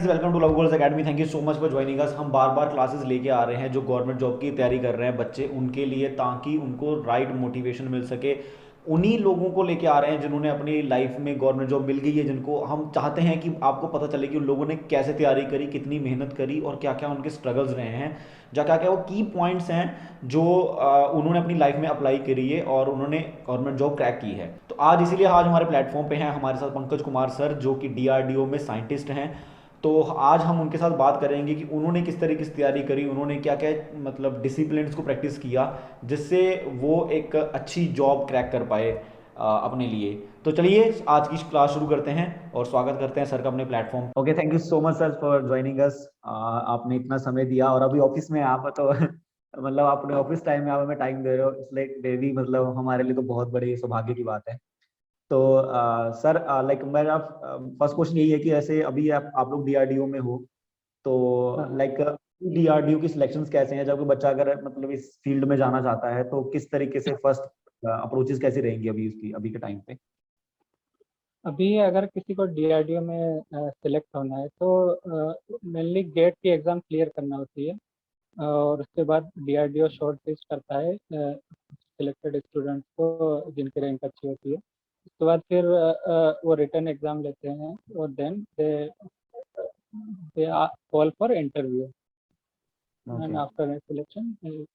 Friends, welcome to Love Goals Academy. Thank you so much for joining us. हम बार बार classes लेके आ रहे हैं जो गवर्नमेंट जॉब की तैयारी कर रहे हैं बच्चे, उनके लिए, ताकि उनको राइट मोटिवेशन मिल सके। उन्हीं लोगों को लेके आ रहे हैं जिन्होंने अपनी लाइफ में गवर्नमेंट जॉब मिल गई है, जिनको हम चाहते हैं कि आपको पता चले कि उन लोगों ने कैसे तैयारी करी, कितनी मेहनत करी और क्या क्या उनके स्ट्रगल्स रहे हैं, जा क्या क्या वो की पॉइंट्स हैं जो उन्होंने अपनी लाइफ में अप्लाई करी है और उन्होंने गवर्नमेंट जॉब क्रैक की है। तो आज इसीलिए आज हमारे प्लेटफॉर्म पे हैं हमारे साथ पंकज कुमार सर, जो कि डीआरडीओ में साइंटिस्ट हैं। तो आज हम उनके साथ बात करेंगे कि उन्होंने किस तरीके से तैयारी करी, उन्होंने क्या क्या मतलब डिसिप्लिन को प्रैक्टिस किया जिससे वो एक अच्छी जॉब क्रैक कर पाए अपने लिए। तो चलिए आज की क्लास शुरू करते हैं और स्वागत करते हैं सर का अपने platform. Okay, thank you so much sir for joining अस। आपने इतना समय दिया और अभी ऑफिस में हैं आप तो मतलब अपने ऑफिस टाइम में आप हमें टाइम दे रहे हो, इसलिए डेली मतलब हमारे लिए तो बहुत बड़ी सौभाग्य की बात है। तो सर, लाइक मेरा फर्स्ट क्वेश्चन यही है कि ऐसे अभी आप लोग डीआरडीओ में हो, तो हाँ, लाइक डीआरडीओ की सिलेक्शंस कैसे हैं? जब कोई बच्चा अगर मतलब इस फील्ड में जाना चाहता है तो किस तरीके से फर्स्ट अप्रोचेस कैसी रहेंगी अभी उसकी, अभी के टाइम पे? अभी अगर किसी को डीआरडीओ में सिलेक्ट होना है तो मेनली गेट की एग्ज़ाम क्लियर करना होती है। और उसके बाद डीआरडीओ शॉर्ट लिस्ट करता है सिलेक्टेड स्टूडेंट्स को जिनकी रैंक अच्छी होती है। उसके बाद फिर वो रिटन एग्ज़ाम लेते हैं और then they call for interview okay. And after selection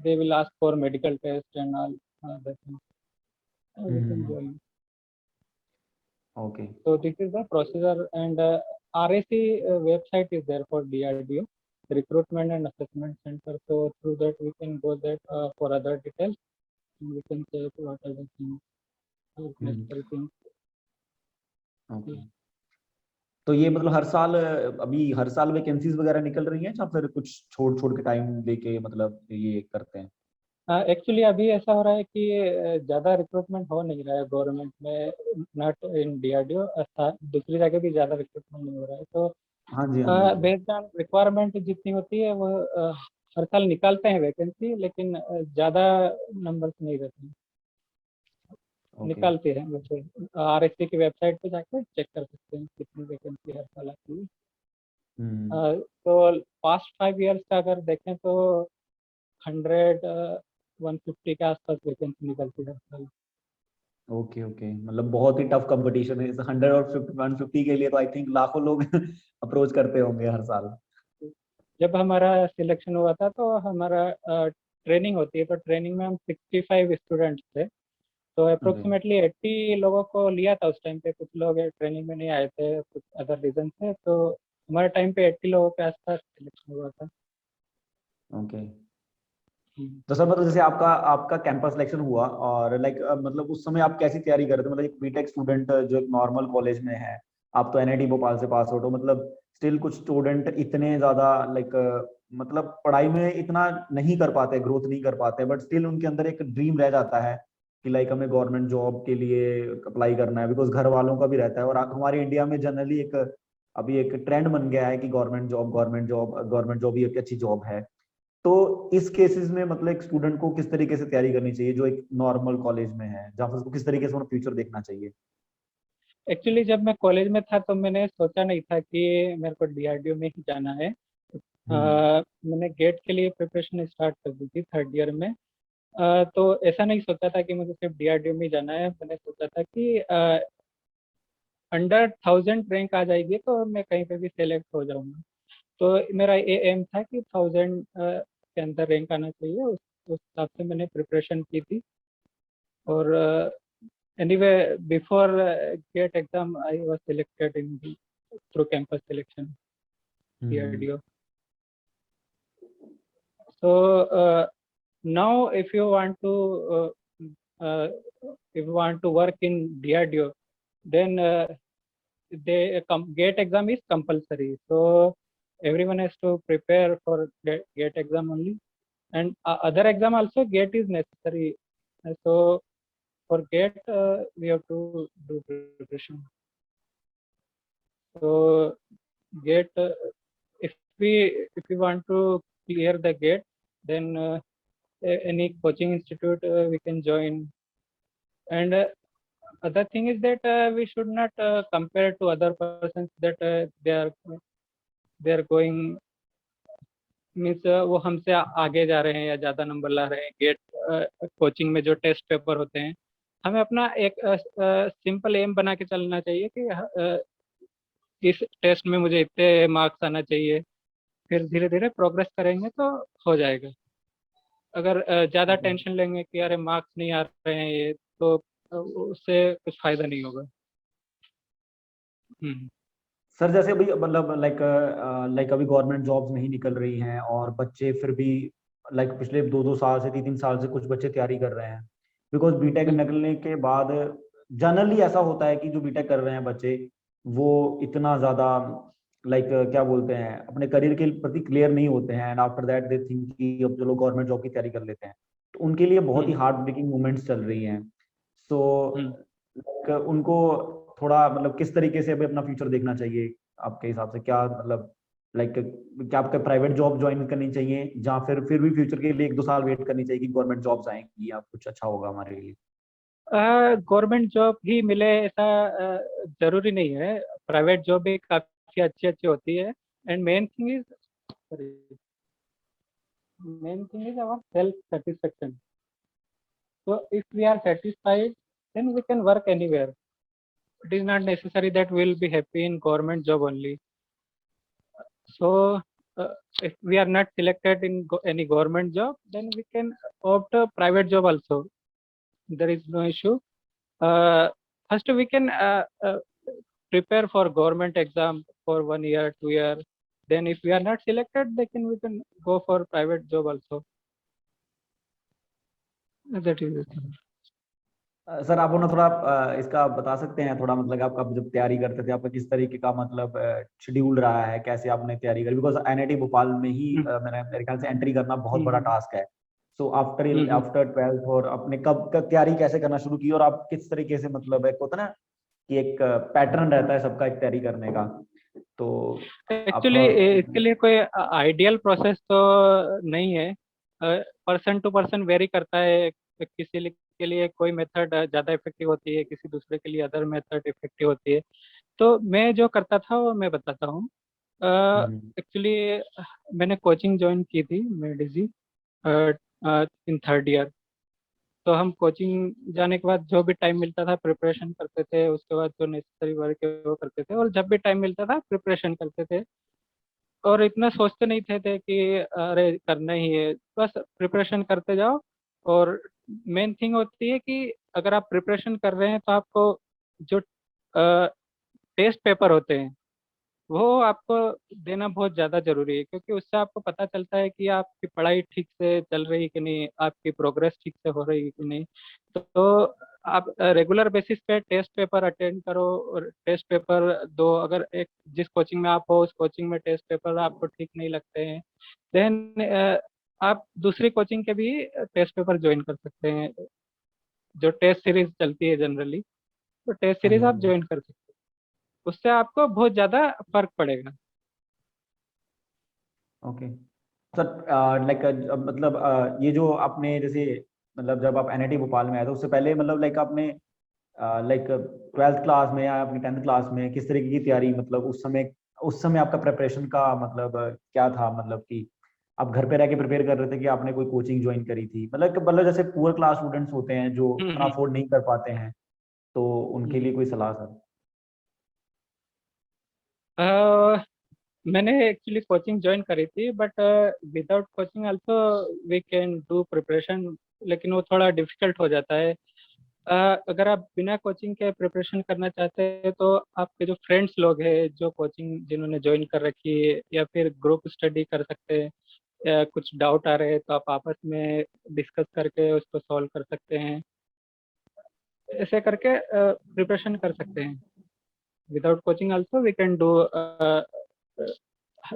they will ask for medical test and all that thing. We can hmm. join. Okay. So this is the procedure, and RAC website is there for DRDO, Recruitment and Assessment Center. So through that we can go that for other details. We can say what are the things, hmm. necessary things. Okay. तो ये मतलब हर साल अभी हर साल vacancies वगैरह निकल रही हैं या फिर कुछ छोड़ छोड़ के टाइम देके मतलब ये करते हैं? एक्चुअली अभी ऐसा हो रहा है कि ज़्यादा रिक्रूटमेंट हो नहीं रहा है गवर्नमेंट में, नॉट इन डीआरडीओ। दूसरी जगह भी ज़्यादा रिक्रूटमेंट नहीं हो रहा है, हाँ जी, हाँ जी। बेस्ड ऑन रिक्वायरमेंट जितनी होती है वो हर साल निकालते हैं वैकेंसी, लेकिन ज़्यादा नंबर्स नहीं रहते हैं। ओके। निकालते हैं वैसे, आरएससी की वेबसाइट पे जाकर चेक कर सकते हैं कितनी वैकेंसी हर साल आती है। हम्म। तो पास्ट 5 ईयर्स का अगर देखें तो 100 150 के आसपास वैकेंसी निकलती है हर साल। ओके ओके, मतलब बहुत ही टफ कंपटीशन है इस 100 और 150 के लिए, तो आई थिंक लाखों लोग अप्रोच करते होंगे हर साल। जब हमारा सिलेक्शन हुआ था तो हमारा ट्रेनिंग होती है, तो ट्रेनिंग में हम 65 स्टूडेंट्स थे। तो ओके। अप्रोक्सीमेटली 80 लोगों को लिया था उस टाइम पे। कुछ लोग ट्रेनिंग में नहीं आए थे, कुछ अदर रीजन थे, तो हमारे टाइम पे 80 लोगों के आसपास सिलेक्शन हुआ था। ओके। हम्म। तो सर मतलब जैसे आपका आपका कैंपस सिलेक्शन हुआ और लाइक मतलब उस समय आप कैसी तैयारी कर रहे थे? मतलब एक बीटेक स्टूडेंट जो एक नॉर्मल कॉलेज में है, आप तो एनआईटी भोपाल से पास आउट हो, मतलब स्टिल कुछ स्टूडेंट इतने ज्यादा लाइक मतलब पढ़ाई में इतना नहीं कर पाते, ग्रोथ नहीं कर पाते, बट स्टिल उनके अंदर एक ड्रीम रह जाता है कि लाइक हमें गवर्नमेंट जॉब के लिए अप्लाई करना है, बिकॉज घर वालों का भी रहता है। और हमारे इंडिया में जनरली एक अभी एक ट्रेंड बन गया है कि government job, government job, government job ही एक अच्छी जॉब है। तो इस केसेस में मतलब एक स्टूडेंट को किस तरीके से तैयारी करनी चाहिए जो एक नॉर्मल कॉलेज में है, जहाँ पर उसको किस तरीके से अपना फ्यूचर देखना चाहिए? एक्चुअली जब मैं कॉलेज में था तो मैंने सोचा नहीं था कि मेरे को डीआरडीओ में ही जाना है। हम्म। मैंने गेट के लिए प्रिपरेशन स्टार्ट कर दी थी थर्ड ईयर में। तो ऐसा नहीं सोचा था कि मुझे सिर्फ डीआरडीओ में ही जाना है। मैंने सोचा था कि अंडर 1000 रैंक आ जाएगी तो मैं कहीं पे भी सेलेक्ट हो जाऊंगा। तो मेरा ये एम था कि 1000 के अंदर रैंक आना चाहिए। उस हिसाब से मैंने प्रिपरेशन की थी। और anyway, before GATE exam I was selected in through campus selection, hmm. DRDO. So now if you want to work in DRDO, then GATE exam is compulsory. So everyone has to prepare for GATE exam only, and other exam also GATE is necessary. So for GATE we have to do preparation. So GATE, if we want to clear the GATE, then any coaching institute we can join. And other thing is that we should not compare to other persons that they are going means वो हमसे आगे जा रहे हैं या ज़्यादा number ला रहे हैं गेट कोचिंग में जो टेस्ट पेपर होते हैं। हमें अपना एक सिंपल एम बना के चलना चाहिए कि इस टेस्ट में मुझे इतने मार्क्स आना चाहिए, फिर धीरे धीरे प्रोग्रेस करेंगे तो हो जाएगा। अगर ज़्यादा टेंशन लेंगे कि अरे मार्क्स नहीं आ रहे हैं ये, तो उससे कुछ फायदा नहीं होगा। सर जैसे अभी मतलब लाइक अभी गवर्नमेंट जॉब्स नहीं निकल रही हैं और बच्चे फिर भी लाइक पिछले 2-2 साल से 3-3 साल से कुछ बच्चे तैयारी कर रहे हैं, बिकॉज बीटेक निकलने के बाद जनरली ऐसा होता है कि जो बीटेक कर रहे हैं बच्चे वो इतना ज्यादा लाइक क्या बोलते हैं अपने करियर के प्रति क्लियर नहीं होते हैं, and after that they think कि अब चलो गवर्नमेंट जॉब की तैयारी कर लेते हैं। तो उनके लिए बहुत ही हार्ट ब्रेकिंग मोमेंट्स चल रही हैं। सो उनको थोड़ा मतलब किस तरीके से अभी अपना फ्यूचर देखना चाहिए आपके हिसाब से? क्या मतलब लाइक क्या आपको प्राइवेट जॉब ज्वाइन करनी चाहिए या फिर भी फ्यूचर के लिए 1-2 साल वेट करनी चाहिए कि गवर्नमेंट जॉब्स आएंगी या कुछ अच्छा होगा हमारे लिए? गवर्नमेंट जॉब ही मिले ऐसा जरूरी नहीं है, प्राइवेट जॉब भी काफी अच्छी अच्छी होती है। And main thing is our self satisfaction. So if we are satisfied, then we can work anywhere. It is not necessary that we will be happy in government job only. So if we are not selected in any government job, then we can opt a private job also. There is no issue. First we can prepare for government exam for 1 year, 2 year. Then if we are not selected, then we can go for private job also. That is the thing. Sir आप ना थोड़ा इसका बता सकते हैं थोड़ा, मतलब आपका जब तैयारी करते थे आपका किस तरीके का मतलब शेड्यूल रहा है, कैसे आपने तैयारी करी? बिकॉज एनआईटी भोपाल में ही मेरे ख्याल से एंट्री करना बहुत बड़ा टास्क है। सो आफ्टर आफ्टर 12th और आपने कब तैयारी कैसे करना शुरू की और आप किस तरीके से, मतलब एक होता ना कि एक पैटर्न रहता है सबका एक तैयारी करने का, तो एक्चुअली इसके लिए कोई आइडियल प्रोसेस तो नहीं है, पर्सन टू पर्सन वेरी करता है। किसी के लिए कोई मेथड ज़्यादा इफेक्टिव होती है, किसी दूसरे के लिए अदर मेथड इफेक्टिव होती है। तो मैं जो करता था वो मैं बताता हूँ। एक्चुअली मैंने कोचिंग ज्वाइन की थी मेडिजी इन 3rd ईयर। तो हम कोचिंग जाने के बाद जो भी टाइम मिलता था प्रिपरेशन करते थे, उसके बाद जो नेसेसरी वर्क है वो करते थे, और जब भी टाइम मिलता था प्रिपरेशन करते थे। और इतना सोचते नहीं थे कि अरे करना ही है, बस प्रिपरेशन करते जाओ। और मेन थिंग होती है कि अगर आप प्रिपरेशन कर रहे हैं तो आपको जो टेस्ट पेपर होते हैं वो आपको देना बहुत ज़्यादा ज़रूरी है, क्योंकि उससे आपको पता चलता है कि आपकी पढ़ाई ठीक से चल रही है कि नहीं, आपकी प्रोग्रेस ठीक से हो रही है कि नहीं। तो आप रेगुलर बेसिस पे टेस्ट पेपर अटेंड करो और टेस्ट पेपर दो। अगर एक जिस कोचिंग में आप हो उस कोचिंग में टेस्ट पेपर आपको ठीक नहीं लगते हैं, देन आप दूसरी कोचिंग के भी टेस्ट पेपर ज्वाइन कर सकते हैं। जो टेस्ट सीरीज चलती है जनरली, तो टेस्ट सीरीज आप ज्वाइन कर सकते हैं, उससे आपको बहुत ज़्यादा फर्क पड़ेगा। ओके सर, लाइक मतलब ये जो आपने जैसे मतलब जब आप एनआईटी भोपाल में आए तो उससे पहले मतलब लाइक आपने लाइक 12th क्लास में या अपनी 10th क्लास में किस तरीके की तैयारी, मतलब उस समय आपका प्रिपरेशन का मतलब क्या था? मतलब कि आप घर पे रह के प्रिपेयर कर रहे थे कि आपने कोई कोचिंग ज्वाइन करी थी? मतलब जैसे पुअर क्लास स्टूडेंट्स होते हैं जो इतना अफोर्ड नहीं कर पाते हैं, तो उनके लिए कोई सलाह सर? मैंने एक्चुअली कोचिंग ज्वाइन करी थी, but without coaching also we can do preparation, लेकिन वो थोड़ा डिफिकल्ट हो जाता है। अगर आप बिना कोचिंग के प्रिपरेशन करना चाहते हैं तो आपके जो फ्रेंड्स लोग हैं जो कोचिंग जिन्होंने ज्वाइन कर रखी है, या फिर ग्रुप स्टडी कर सकते हैं। या कुछ डाउट आ रहे हैं तो आप आपस में डिस्कस करके उसको सॉल्व कर सकते हैं। ऐसे करके प्रिपरेशन कर सकते हैं। Without coaching also we can do,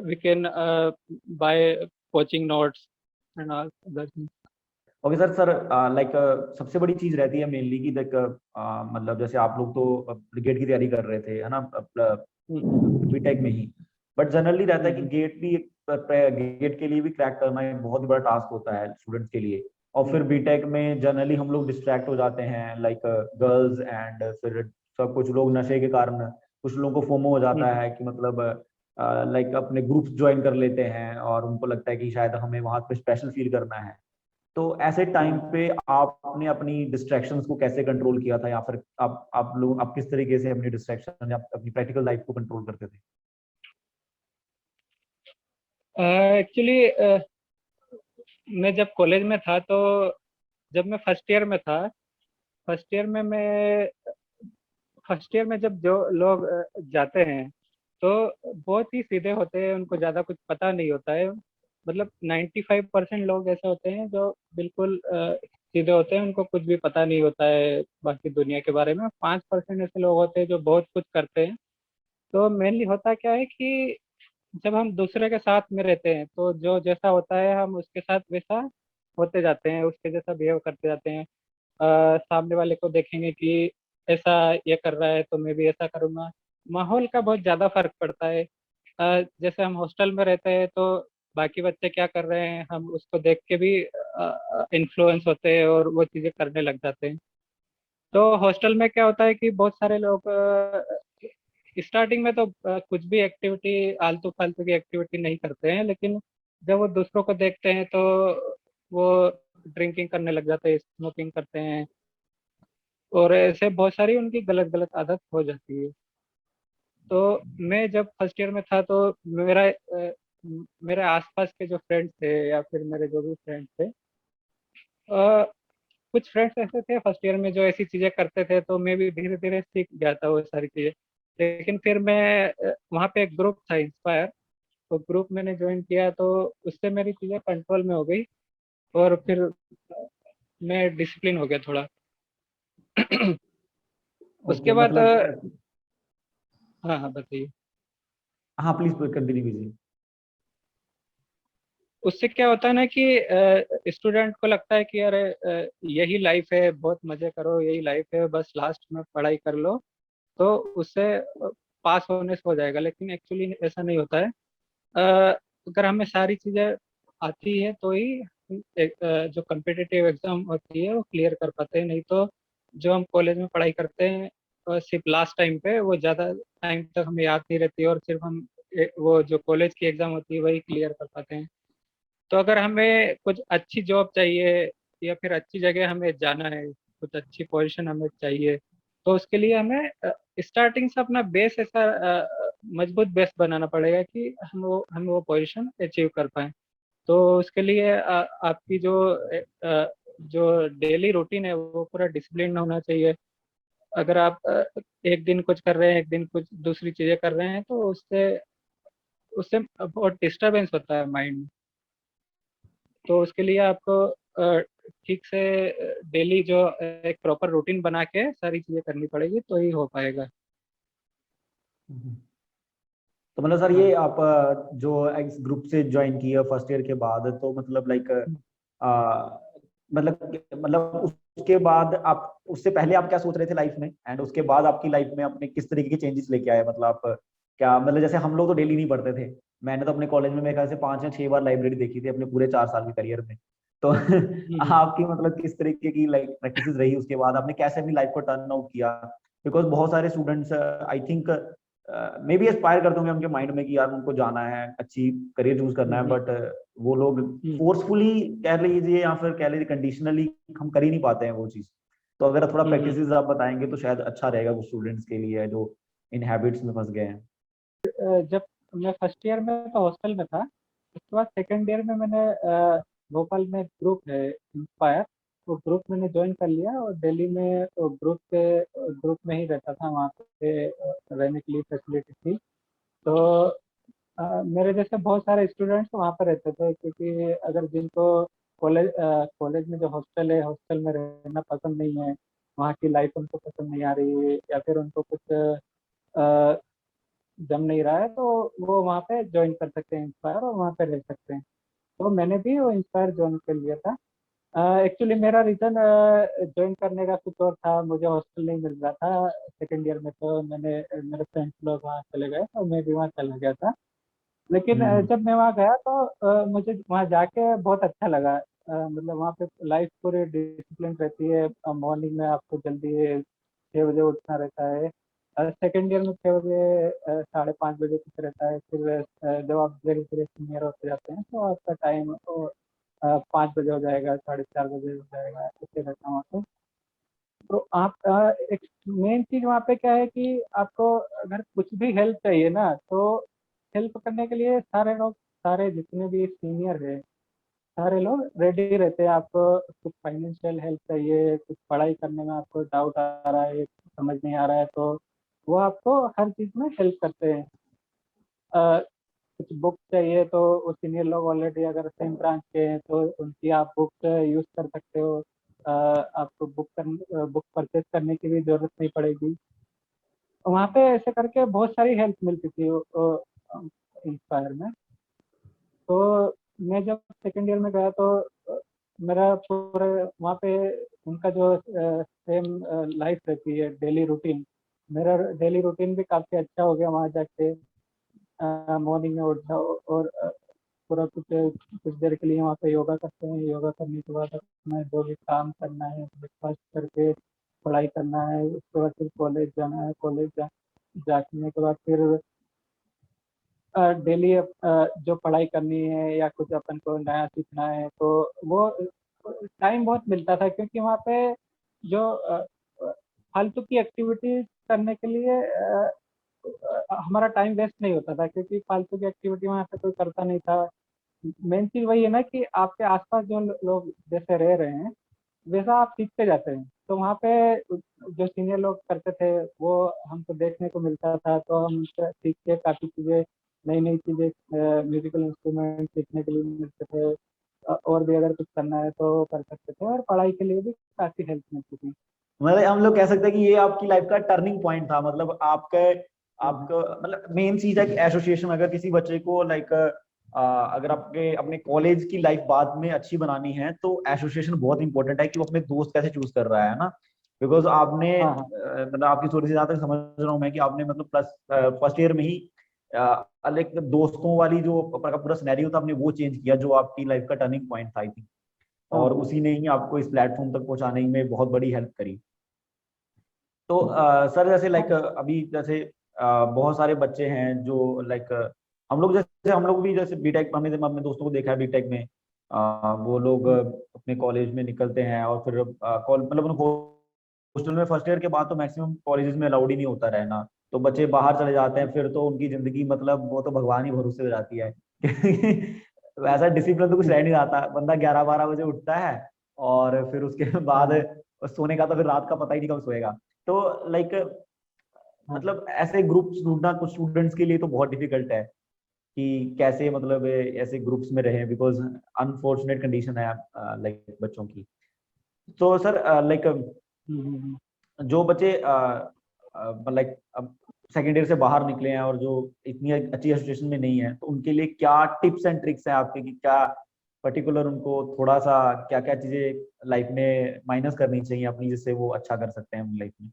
we can buy coaching notes and all other things. Okay sir like सबसे बड़ी चीज रहती है मेनली कि देख मतलब जैसे आप लोग तो गेट की तैयारी कर रहे थे है ना बीटेक में ही, बट जनरली रहता है कि गेट के लिए भी क्रैक करना एक बहुत ही बड़ा टास्क होता है स्टूडेंट्स के लिए। और फिर बीटेक में जनरली हम लोग डिस्ट्रैक्ट हो जाते हैं, लाइक गर्ल्स एंड फिर सब कुछ लोग नशे के कारण, कुछ लोगों को फोमो हो जाता हम्म, है कि मतलब लाइक अपने ग्रुप्स ज्वाइन कर लेते हैं और उनको लगता है कि शायद हमें वहां पे स्पेशल फील करना है। तो ऐसे टाइम हाँ। पे आपने अपनी डिस्ट्रैक्शंस को कैसे कंट्रोल किया था, या फिर आप किस तरीके से अपनी डिस्ट्रैक्शन या अपनी प्रैक्टिकल लाइफ को कंट्रोल करते थे? एक्चुअली मैं जब कॉलेज में था तो जब मैं फर्स्ट ईयर में था, फर्स्ट ईयर में मैं फर्स्ट ईयर में जब जो लोग जाते हैं तो बहुत ही सीधे होते हैं, उनको ज़्यादा कुछ पता नहीं होता है। मतलब 95% लोग ऐसे होते हैं जो बिल्कुल सीधे होते हैं, उनको कुछ भी पता नहीं होता है बाकी दुनिया के बारे में। 5% ऐसे लोग होते हैं जो बहुत कुछ करते हैं। तो मेनली होता क्या है कि जब हम दूसरे के साथ में रहते हैं तो जो जैसा होता है हम उसके साथ वैसा होते जाते हैं, उसके जैसा बिहेव करते जाते हैं। सामने वाले को देखेंगे कि ऐसा ये कर रहा है तो मैं भी ऐसा करूँगा। माहौल का बहुत ज़्यादा फर्क पड़ता है। जैसे हम हॉस्टल में रहते हैं तो बाकी बच्चे क्या कर रहे हैं हम उसको देख के भी इन्फ्लुएंस होते हैं और वो चीज़ें करने लग जाते हैं। तो हॉस्टल में क्या होता है कि बहुत सारे लोग स्टार्टिंग में तो कुछ भी एक्टिविटी, आलतू फालतू की एक्टिविटी नहीं करते हैं, लेकिन जब वो दूसरों को देखते हैं तो वो ड्रिंकिंग करने लग जाते हैं, स्मोकिंग करते हैं, और ऐसे बहुत सारी उनकी गलत गलत आदत हो जाती है। तो मैं जब फर्स्ट ईयर में था तो मेरे आसपास के जो फ्रेंड्स थे या फिर मेरे जो भी फ्रेंड्स थे, अ, कुछ फ्रेंड्स ऐसे थे फर्स्ट ईयर में जो ऐसी चीजें करते थे, तो मैं भी धीरे धीरे सीख गया था वो सारी चीजें। लेकिन फिर मैं वहाँ पे एक ग्रुप था इंस्पायर, तो ग्रुप मैंने ज्वाइन किया तो उससे मेरी चीजें कंट्रोल में हो गई, और फिर मैं डिसिप्लिन हो गया थोड़ा। ओके, उसके बाद मतलब हाँ हाँ बताइए। हाँ प्लीज कंटिन्यू कीजिए। उससे क्या होता है ना कि स्टूडेंट को लगता है कि अरे यही लाइफ है, बहुत मजे करो, यही लाइफ है, बस लास्ट में पढ़ाई कर लो तो उससे पास होने से हो जाएगा। लेकिन एक्चुअली ऐसा नहीं होता है। अगर हमें सारी चीज़ें आती है तो ही जो कम्पिटिटिव एग्जाम होती है वो क्लियर कर पाते हैं। नहीं तो जो हम कॉलेज में पढ़ाई करते हैं सिर्फ लास्ट टाइम पे, वो ज़्यादा टाइम तक हमें याद नहीं रहती, और सिर्फ हम वो जो कॉलेज की एग्जाम होती है वही क्लियर कर पाते हैं। तो अगर हमें कुछ अच्छी जॉब चाहिए या फिर अच्छी जगह हमें जाना है, कुछ अच्छी पोजीशन हमें चाहिए, तो उसके लिए हमें स्टार्टिंग से अपना बेस ऐसा मजबूत बेस बनाना पड़ेगा कि हम वो पोजीशन अचीव कर पाए। तो उसके लिए आपकी जो डेली रूटीन है वो पूरा डिसिप्लिन होना चाहिए। अगर आप एक दिन कुछ कर रहे हैं, एक दिन कुछ दूसरी चीजें कर रहे हैं, तो उससे उससे बहुत डिस्टरबेंस होता है माइंड में। तो उसके लिए आपको ठीक से डेली जो एक प्रॉपर रूटीन बना के सारी चीजें करनी पड़ेगी तो ही हो पाएगा। तो मतलब सर, हाँ। ये आप जो इस ग्रुप से ज्वाइन किया फर्स्ट ईयर के बाद, तो मतलब लाइक मतलब उसके बाद आप, उससे पहले आप क्या सोच रहे थे लाइफ में, एंड उसके बाद आपकी लाइफ में अपने किस तरीके के चेंजेस लेके आए? मतलब आप क्या, मतलब जैसे हम लोग तो डेली नहीं पढ़ते थे, मैंने तो अपने कॉलेज में मेरे ख्याल से 5 या 6 बार लाइब्रेरी देखी थी अपने पूरे 4 साल के करियर में। तो हम्म, आपकी मतलब किस तरीके की लाइक प्रैक्टिसेस रही, उसके बाद आपने कैसे अपनी लाइफ को टर्न आउट किया? बिकॉज बहुत सारे students I think may be Aspire करते होंगे उनके माइंड में कि यार उनको जाना है, अच्छी करियर चूज करना है, हम्म, बट वो लोग हम्म, फोर्सफुली कह लीजिए या फिर कह लीजिए कंडीशनली हम कर ही नहीं पाते हैं वो चीज। तो अगर थोड़ा हम्म। प्रैक्टिसेस आप बताएंगे तो शायद अच्छा रहेगा कुछ स्टूडेंट्स के लिए जो इन हैबिट्स में फंस गए हैं। जब मैं फर्स्ट ईयर में तो हॉस्टल में था, उसके बाद सेकेंड ईयर में मैंने भोपाल में ग्रुप है इंस्पायर, वो ग्रुप मैंने ज्वाइन कर लिया, और दिल्ली में ग्रुप में ही रहता था। वहाँ पे रहने के लिए फैसिलिटी थी। तो मेरे जैसे बहुत सारे स्टूडेंट्स वहाँ पर रहते थे, क्योंकि अगर जिनको कॉलेज में जो हॉस्टल है, हॉस्टल में रहना पसंद नहीं है, वहाँ की लाइफ उनको पसंद नहीं आ रही है, या फिर उनको कुछ जम नहीं रहा है, तो वो वहाँ पे ज्वाइन कर सकते हैं इंस्पायर, और वहाँ पे रह सकते हैं। तो मैंने भी वो इंस्पायर ज्वाइन कर लिया था। एक्चुअली मेरा रीज़न ज्वाइन करने का कुछ और था, मुझे हॉस्टल नहीं मिल रहा था सेकेंड ईयर में, तो मेरे फ्रेंड्स लोग वहाँ चले गए तो मैं भी वहाँ चला गया था। लेकिन हम्म। जब मैं वहाँ गया तो मुझे वहाँ जाके बहुत अच्छा लगा। मतलब वहाँ पे लाइफ पूरी डिसिप्लिन रहती है। मॉर्निंग में आपको जल्दी 6 बजे उठना रहता है। सेकेंड ईयर में 6 बजे 5:30 बजे तक रहता है। फिर जब आप धीरे धीरे सीनियर होते जाते हैं तो आपका टाइम 5 बजे हो जाएगा, 4:30 बजे हो जाएगा, ऐसे रहता है वहाँ पे। तो आप एक मेन चीज वहाँ पे क्या है कि आपको अगर कुछ भी हेल्प चाहिए ना, तो हेल्प करने के लिए सारे लोग, सारे जितने भी सीनियर है, सारे लोग रेडी रहते हैं। आपको कुछ फाइनेंशियल हेल्प चाहिए, कुछ पढ़ाई करने में आपको डाउट आ रहा है, समझ नहीं आ रहा है, तो वो आपको हर चीज़ में हेल्प करते हैं। कुछ बुक चाहिए तो वो सीनियर लोग ऑलरेडी अगर सेम ब्रांच के हैं तो उनकी आप बुक यूज़ कर सकते हो। आपको बुक परचेज करने की भी जरूरत नहीं पड़ेगी। वहाँ पे ऐसे करके बहुत सारी हेल्प मिलती थी इंस्पायर में। तो मैं जब सेकेंड ईयर में गया तो मेरा पूरा वहाँ पे उनका जो सेम लाइफ रहती है, डेली रूटीन, मेरा डेली रूटीन भी काफ़ी अच्छा हो गया वहाँ जाके। मॉर्निंग में उठ जाओ और पूरा कुछ देर के लिए वहाँ पे योगा करते हैं। योगा करने के बाद अपना जो भी काम करना है, ब्रेकफास्ट करके पढ़ाई करना है, उसके बाद फिर कॉलेज जाना है। जाने के बाद फिर डेली जो पढ़ाई करनी है या कुछ अपन को नया सीखना है, तो वो टाइम बहुत मिलता था, क्योंकि वहाँ पे जो फालतू की एक्टिविटीज करने के लिए हमारा टाइम वेस्ट नहीं होता था, क्योंकि फालतू की एक्टिविटी वहाँ पे कोई करता नहीं था। मेन चीज वही है ना कि आपके आसपास जो लोग जैसे रह रहे हैं वैसा आप सीखते जाते हैं। तो वहाँ पे जो सीनियर लोग करते थे वो हमको देखने को मिलता था, तो हम उनसे सीख के काफ़ी चीज़ें, नई नई चीज़ें, म्यूजिकल इंस्ट्रूमेंट सीखने के लिए मिलते थे। और भी अगर कुछ करना है तो कर सकते थे, और पढ़ाई के लिए भी काफ़ी हेल्प मिलती थी। मतलब हम लोग कह सकते हैं कि ये आपकी लाइफ का टर्निंग पॉइंट था, मतलब आपके हम्म। आपको मतलब मेन चीज है कि एसोसिएशन, अगर किसी बच्चे को लाइक अगर आपके अपने कॉलेज की लाइफ बाद में अच्छी बनानी है तो एसोसिएशन बहुत इंपॉर्टेंट है कि वो अपने दोस्त कैसे चूज कर रहा है ना। बिकॉज आपने हाँ हाँ। मतलब आपकी स्टोरी से जहाँ तक समझ रहा हूँ मैं कि आपने मतलब प्लस फर्स्ट ईयर में ही लाइक दोस्तों वाली जो आपका पूरा सिनेरियो था आपने वो चेंज किया, जो आपकी लाइफ का टर्निंग पॉइंट था आई थिंक। हाँ और हाँ। उसी ने ही आपको इस प्लेटफॉर्म तक पहुंचाने में बहुत बड़ी हेल्प करी। तो सर जैसे लाइक अभी जैसे बहुत सारे बच्चे हैं जो लाइक हम लोग भी जैसे बीटेक, हमने अपने दोस्तों को देखा है बीटेक में। वो लोग अपने कॉलेज में निकलते हैं और फिर मतलब उनको हॉस्टल में फर्स्ट ईयर के बाद तो मैक्सिमम कॉलेजेस में अलाउड ही नहीं होता रहना, तो बच्चे बाहर चले जाते हैं। फिर तो उनकी जिंदगी मतलब वो तो भगवान ही भरोसे हो जाती है। वैसा डिसिप्लिन तो कुछ रह नहीं जाता, बंदा 11-12 बजे उठता है और फिर उसके बाद हाँ सोने का तो फिर रात का पता ही नहीं कब सोएगा। तो लाइक हाँ। मतलब ऐसे ग्रुप्स ढूंढना कुछ स्टूडेंट्स के लिए तो बहुत डिफिकल्ट है कि कैसे मतलब ऐसे ग्रुप्स में रहे, बिकॉज अनफॉर्चुनेट कंडीशन है लाइक बच्चों की। तो सर लाइक हम्म। जो बच्चे लाइक अब सेकेंड ईयर से बाहर निकले हैं और जो इतनी अच्छी एसोसिएशन में नहीं है, तो उनके लिए क्या टिप्स एंड ट्रिक्स हैं आपके कि क्या पर्टिकुलर उनको थोड़ा सा क्या क्या चीजें लाइफ में माइनस करनी चाहिए अपनी, जिससे वो अच्छा कर सकते हैं अपनी लाइफ में।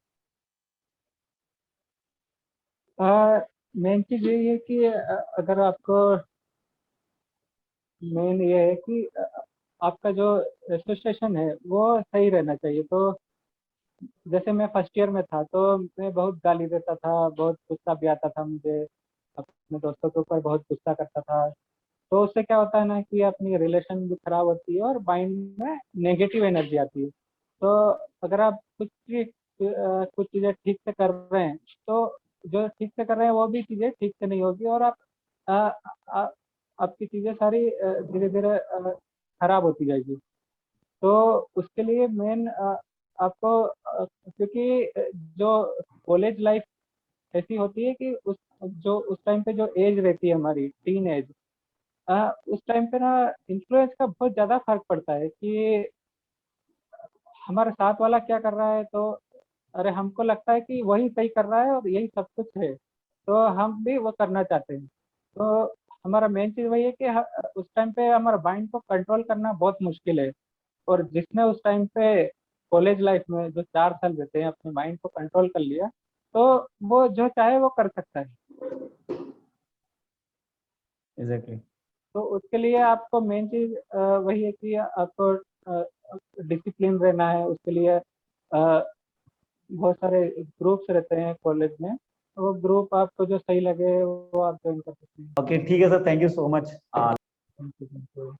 मेन चीज यही है कि अगर आपको, मेन ये है कि आपका जो एसोसिएशन है वो सही रहना चाहिए। तो जैसे मैं फर्स्ट ईयर में था तो मैं बहुत गाली देता था, बहुत गुस्सा भी आता था मुझे, अपने दोस्तों के ऊपर बहुत गुस्सा करता था। तो उससे क्या होता है ना कि अपनी रिलेशन भी खराब होती है और माइंड में नेगेटिव एनर्जी आती है। तो अगर आप कुछ चीज़ें ठीक से कर रहे हैं तो जो ठीक से कर रहे हैं वो भी चीज़ें ठीक से नहीं होगी, और आप अ, आ, आपकी चीज़ें सारी धीरे धीरे खराब होती जाएगी। तो उसके लिए मेन आपको क्योंकि जो कॉलेज लाइफ ऐसी होती है कि उस टाइम पे जो एज रहती है हमारी टीन एज, उस टाइम पे ना इन्फ्लुएंस का बहुत ज़्यादा फर्क पड़ता है कि हमारे साथ वाला क्या कर रहा है, तो अरे हमको लगता है कि वही सही कर रहा है और यही सब कुछ है, तो हम भी वो करना चाहते हैं। तो हमारा मेन चीज़ वही है कि उस टाइम पे हमारा माइंड को कंट्रोल करना बहुत मुश्किल है। और जिसने उस टाइम पे कॉलेज लाइफ में जो 4 साल रहते हैं अपने माइंड को कंट्रोल कर लिया, तो वो जो चाहे वो कर सकता है। एग्जैक्टली। तो उसके लिए आपको मेन चीज़ वही है कि आपको डिसिप्लिन रहना है। उसके लिए बहुत सारे ग्रुप्स रहते हैं कॉलेज में, तो वो ग्रुप आपको जो सही लगे वो आप ज्वाइन कर सकते हैं। ओके ठीक है sir, thank you so much. Thank you.